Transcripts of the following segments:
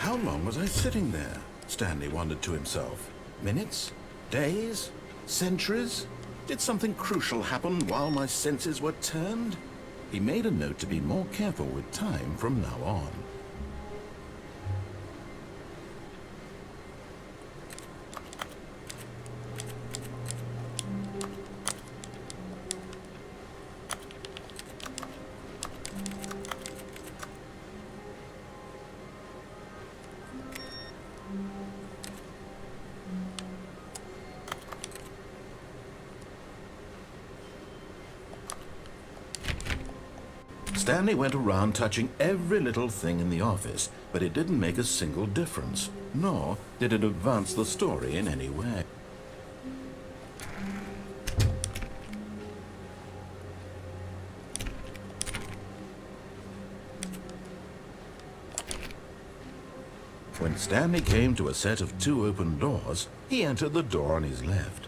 How long was I sitting there? Stanley wondered to himself. Minutes? Days? Centuries? Did something crucial happen while my senses were turned? He made a note to be more careful with time from now on. Stanley went around touching every little thing in the office, but it didn't make a single difference, nor did it advance the story in any way. When Stanley came to a set of 2 open doors, he entered the door on his left.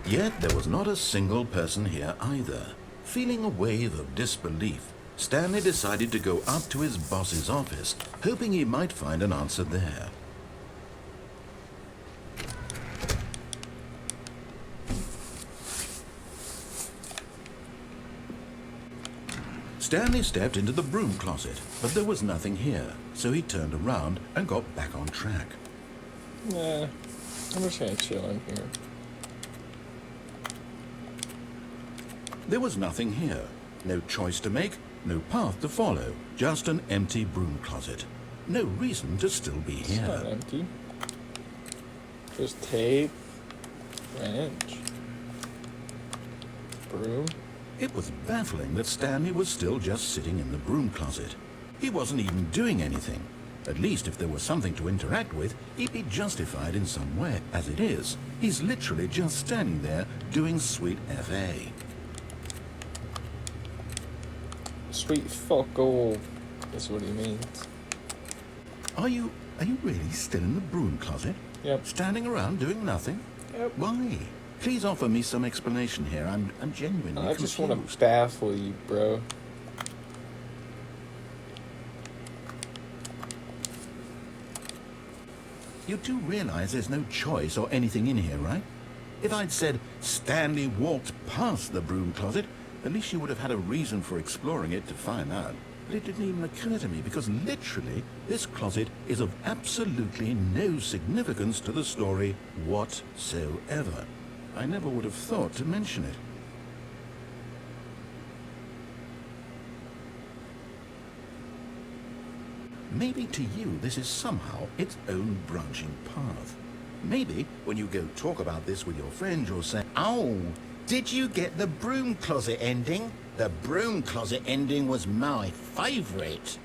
Yet there was not a single person here either. Feeling a wave of disbelief, Stanley decided to go up to his boss's office, hoping he might find an answer there. Stanley stepped into the broom closet, but there was nothing here, so he turned around and got back on track. Nah, I'm just gonna chill in here. There was nothing here. No choice to make, no path to follow. Just an empty broom closet. No reason to still be It's here. not empty. Just tape, wrench, broom. It was baffling that Stanley was still just sitting in the broom closet. He wasn't even doing anything. At least if there was something to interact with, he'd be justified in some way. As it is, he's literally just standing there doing sweet FA. Sweet fuck all, is what he means. Are you really still in the broom closet? Yep. Standing around doing nothing? Yep. Why? Please offer me some explanation here. I'm genuinely I just want confused. to baffle you, bro. You do realize there's no choice or anything in here, right? If I'd said Stanley walked past the broom closet, at least you would have had a reason for exploring it to find out. But it didn't even occur to me because literally this closet is of absolutely no significance to the story whatsoever. I never would have thought to mention it. Maybe to you this is somehow its own branching path. Maybe when you go talk about this with your friends you'll say, "Oh, did you get the broom closet ending? The broom closet ending was my favourite."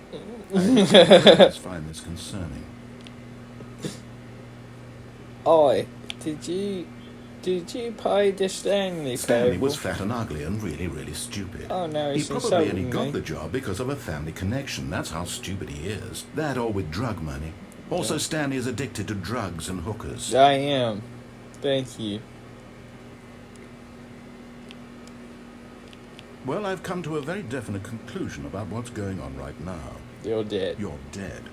I just find this concerning. Oi, did you pay the Stanley Stanley was favour? fat and ugly and really, really stupid. Oh no, He he's probably only insulting got me. the job because of a family connection. That's how stupid he is. That or with drug money. Also, Stanley is addicted to drugs and hookers. I am. Thank you. Well, I've come to a very definite conclusion about what's going on right now. You're dead. You're dead.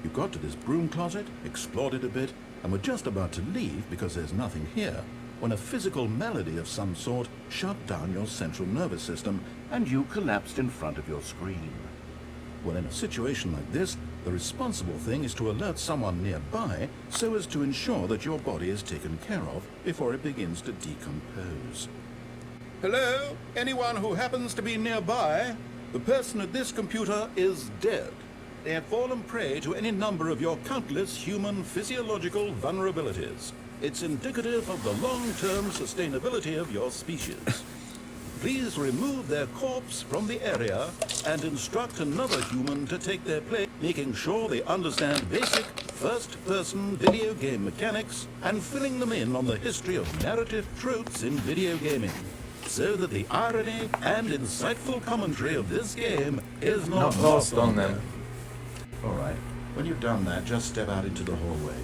You got to this broom closet, explored it a bit, and were just about to leave because there's nothing here, when a physical malady of some sort shut down your central nervous system and you collapsed in front of your screen. Well, in a situation like this, the responsible thing is to alert someone nearby so as to ensure that your body is taken care of before it begins to decompose. Hello? Anyone who happens to be nearby? The person at this computer is dead. They have fallen prey to any number of your countless human physiological vulnerabilities. It's indicative of the long-term sustainability of your species. Please remove their corpse from the area and instruct another human to take their place, making sure they understand basic first-person video game mechanics and filling them in on the history of narrative tropes in video gaming, so that the irony and insightful commentary of this game is not lost on them. All right. When you've done that, just step out into the hallway.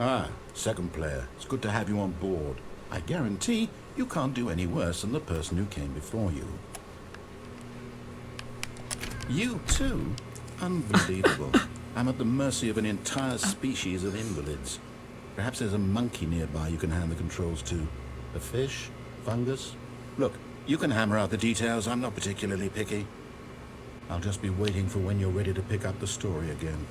Ah, second player. It's good to have you on board. I guarantee you can't do any worse than the person who came before you. You too? Unbelievable. I'm at the mercy of an entire species of invalids. Perhaps there's a monkey nearby you can hand the controls to. A fish? Fungus? Look, you can hammer out the details. I'm not particularly picky. I'll just be waiting for when you're ready to pick up the story again.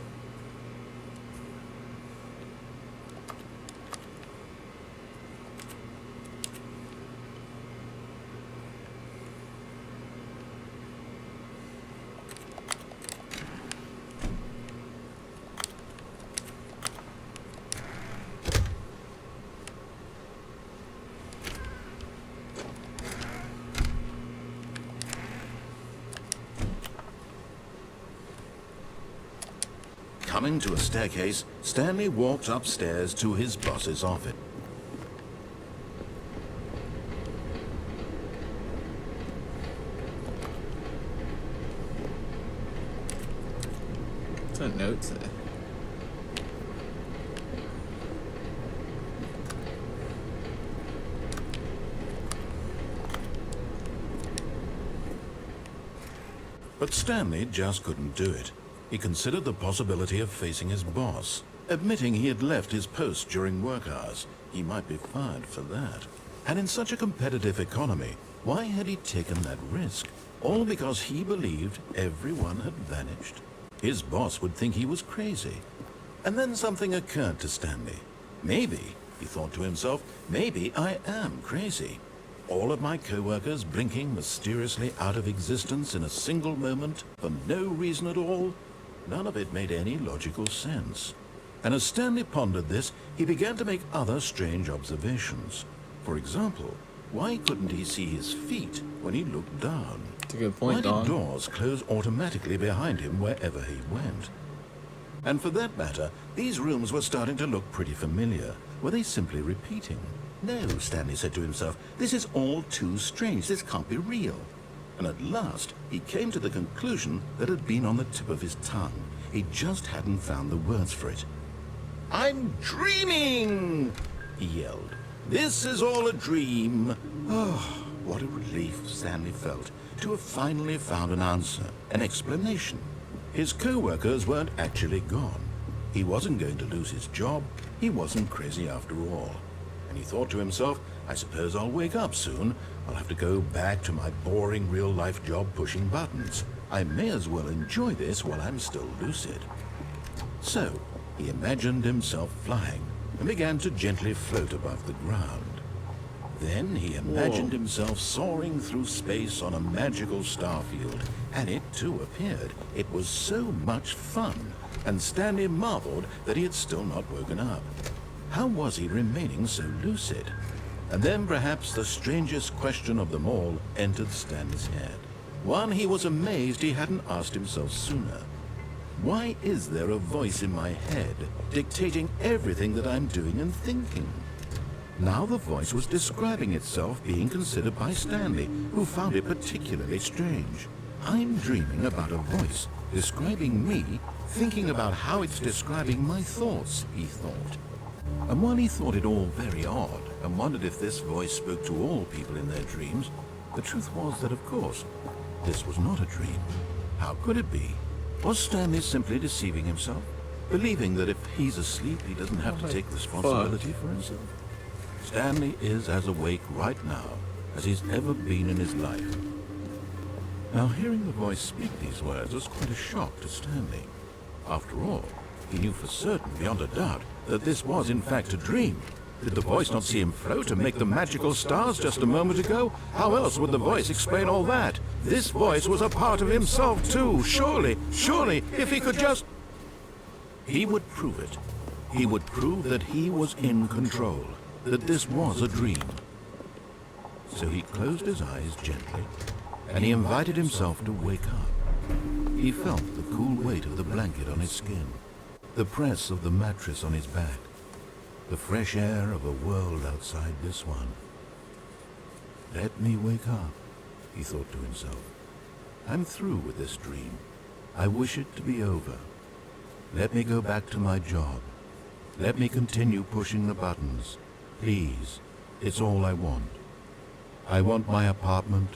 Coming to a staircase, Stanley walked upstairs to his boss's office. What's that note say? But Stanley just couldn't do it. He considered the possibility of facing his boss. Admitting he had left his post during work hours, he might be fired for that. And in such a competitive economy, why had he taken that risk? All because he believed everyone had vanished. His boss would think he was crazy. And then something occurred to Stanley. Maybe, he thought to himself, maybe I am crazy. All of my co-workers blinking mysteriously out of existence in a single moment for no reason at all. None of it made any logical sense. And as Stanley pondered this, he began to make other strange observations. For example, why couldn't he see his feet when he looked down? That's a good point, Why Don. did doors close automatically behind him wherever he went? And for that matter, these rooms were starting to look pretty familiar. Were they simply repeating? No, Stanley said to himself, this is all too strange. This can't be real. And at last, he came to the conclusion that had been on the tip of his tongue. He just hadn't found the words for it. "I'm dreaming!" he yelled. "This is all a dream." Oh, what a relief Stanley felt to have finally found an answer, an explanation. His co-workers weren't actually gone. He wasn't going to lose his job. He wasn't crazy after all. And he thought to himself, I suppose I'll wake up soon. I'll have to go back to my boring real-life job pushing buttons. I may as well enjoy this while I'm still lucid. So, he imagined himself flying and began to gently float above the ground. Then he imagined himself soaring through space on a magical starfield, and it too appeared. It was so much fun, and Stanley marveled that he had still not woken up. How was he remaining so lucid? And then perhaps the strangest question of them all entered Stanley's head. One he was amazed he hadn't asked himself sooner. Why is there a voice in my head dictating everything that I'm doing and thinking? Now the voice was describing itself being considered by Stanley, who found it particularly strange. I'm dreaming about a voice describing me, thinking about how it's describing my thoughts, he thought. And while he thought it all very odd, and wondered if this voice spoke to all people in their dreams, the truth was that, of course, this was not a dream. How could it be? Was Stanley simply deceiving himself? Believing that if he's asleep, he doesn't have to take responsibility for himself? Stanley is as awake right now as he's ever been in his life. Now, hearing the voice speak these words was quite a shock to Stanley. After all, he knew for certain, beyond a doubt, that this was in fact a dream. Did the voice not see him float and make the magical stars just a moment ago? How else would the voice explain all that? This voice was a part of himself too. Surely, if he could just... He would prove it. He would prove that he was in control, that this was a dream. So he closed his eyes gently, and he invited himself to wake up. He felt the cool weight of the blanket on his skin, the press of the mattress on his back, the fresh air of a world outside this one. Let me wake up, he thought to himself. I'm through with this dream. I wish it to be over. Let me go back to my job. Let me continue pushing the buttons. Please, it's all I want. I want my apartment,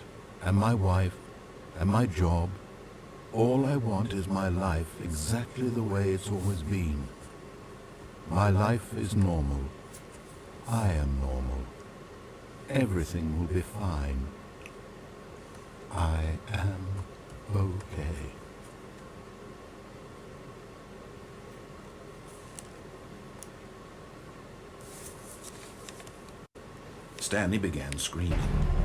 and my wife, and my job. All I want is my life exactly the way it's always been. My life is normal. I am normal. Everything will be fine. I am okay. Stanley began screaming.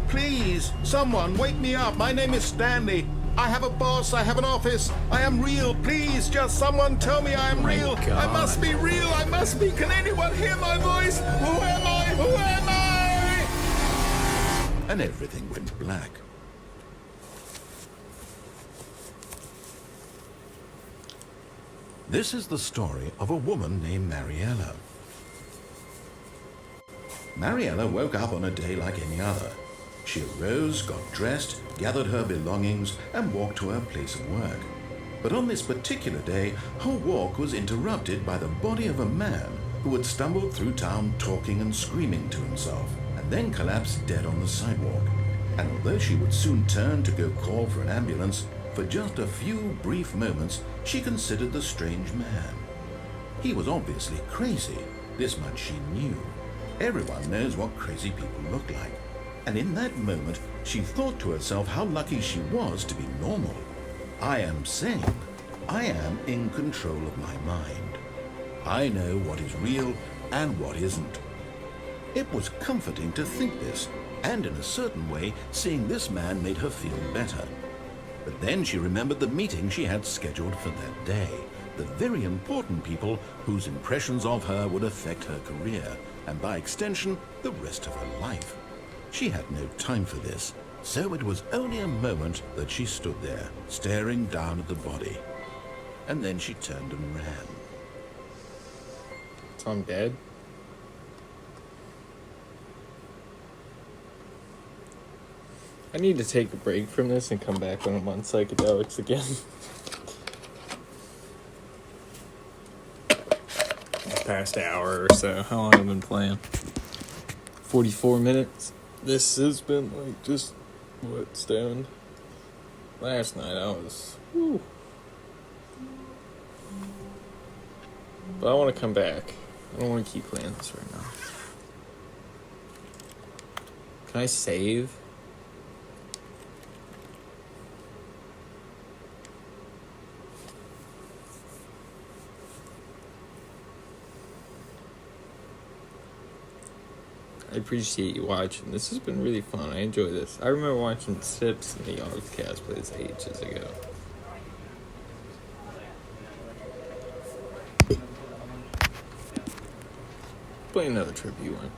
Please, someone, wake me up. My name is Stanley. I have a boss. I have an office. I am real. Please, just someone tell me I am real. God. I must be real. I must be. Can anyone hear my voice? Who am I? Who am I? And everything went black. This is the story of a woman named Mariella. Mariella woke up on a day like any other. She arose, got dressed, gathered her belongings, and walked to her place of work. But on this particular day, her walk was interrupted by the body of a man who had stumbled through town talking and screaming to himself, and then collapsed dead on the sidewalk. And although she would soon turn to go call for an ambulance, for just a few brief moments, she considered the strange man. He was obviously crazy. This much she knew. Everyone knows what crazy people look like. And in that moment, she thought to herself how lucky she was to be normal. I am sane. I am in control of my mind. I know what is real and what isn't. It was comforting to think this, and in a certain way, seeing this man made her feel better. But then she remembered the meeting she had scheduled for that day, the very important people whose impressions of her would affect her career, and by extension, the rest of her life. She had no time for this, so it was only a moment that she stood there, staring down at the body. And then she turned and ran. So I'm dead? I need to take a break from this and come back when I'm on psychedelics again. The past hour or so. How long have I been playing? 44 minutes. This has been like just stoned. Last night I was whew. But I want to come back. I don't want to keep playing this right now. Can I save? I appreciate you watching. This has been really fun. I enjoy this. I remember watching Sips and the Augcast plays ages ago. Play another tribute one.